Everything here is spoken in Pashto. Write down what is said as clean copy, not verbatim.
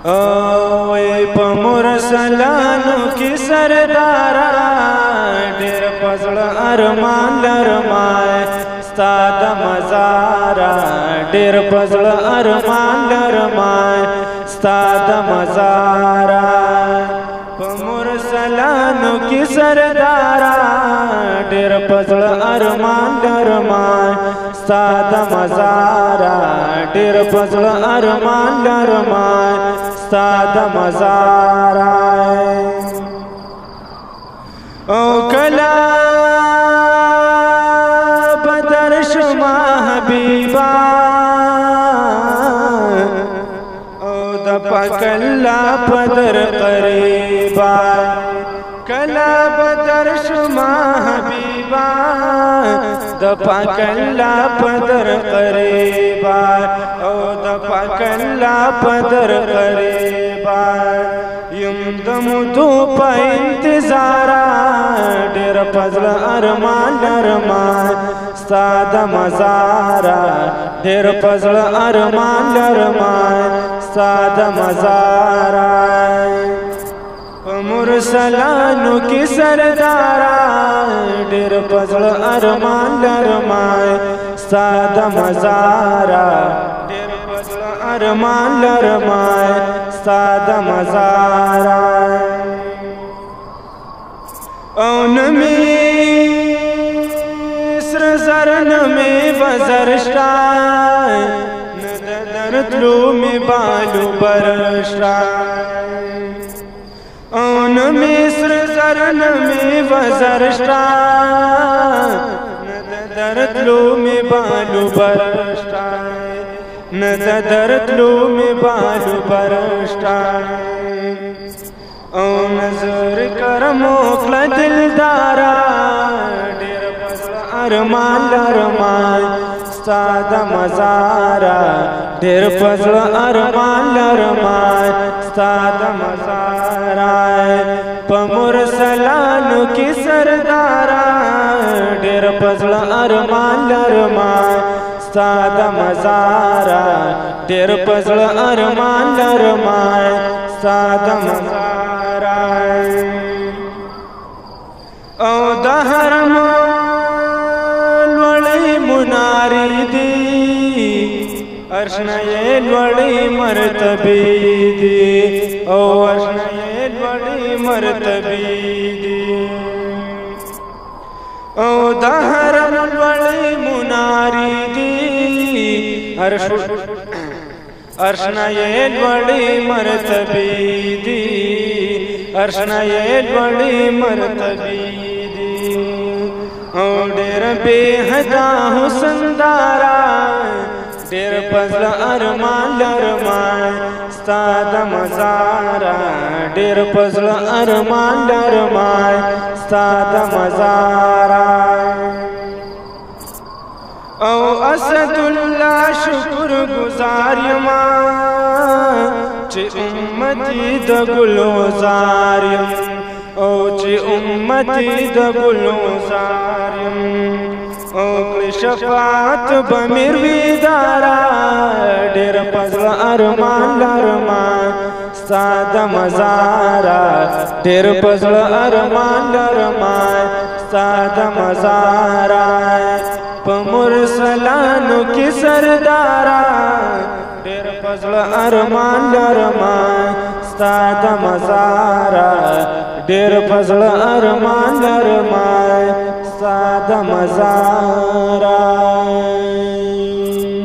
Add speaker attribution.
Speaker 1: وی په مرسلانو کې سردارا ډېر په زړه ارمان لرما ستا د مزارا ډېر په زړه ارمان لرما ستا د مزارا په مرسلانو کې سردارا ډېر په زړه ارمان لرما ستا د مزارا ډېر په زړه ارمان لرما ستا د مزارا او کلا بدر شما حبیبا او د پاک الله پدر قریبا کلا بدر شما حبیبا د پاک الله پدر قریبا او د پاک الله پدر قریبا یم دمو په انتظار ډېر پزړ ارمان لرما ستا د مزارا ډېر پزړ ارمان لرما ستا د مزارا مرسلانو کې سردارا ډېر پزړ ارمان لرما ستا د مزارا ډېر پزړ ارمان لرما ستا د مزارا او نمی سر زر نمی بزر شتا ند درتلو می بالو برشتا او نمی سر زر نمی بزر شتا ند درتلو می بالو برشتا ند درتلو می بالو برشتا او نظر کرمو کلا دلدارا ډېر پزړ ارمان لرما ستا د مزارا ډېر پزړ ارمان لرما ستا د مزارا په مرسلانو کې سردارا ډېر پزړ ارمان لرما ستا د مزارا ډېر پزړ ارمان لرما ستا د مزارا او د حرم لوړی مناری دی ارشنې لوړی مرتبه دی او ارشنې لوړی مرتبه دی او د حرم لوړی مناری دی ارشنې لوړی مرتبه دی ارشنې لوړی مرتبه دی او ډېر بے حدا حسن دارا ډېر پزړ ارمان لرما ستا د مزارا ډېر پزړ ارمان لرما ستا د مزارا او اسد الله شکر گزار یما چې امتی د ګلزار یم او چې امتی د ګلزار یم او کړي شفاعت بمیر ویدارا ډېر پزړ ارمان لرما ستا د مزارا ډېر پزړ ارمان لرما ستا د مزارا په مرسلانو کې سردارا ډېر پزړ ارمان لرما ستا د مزارا ډېر پزړ ارمان لرما ستا د مزارا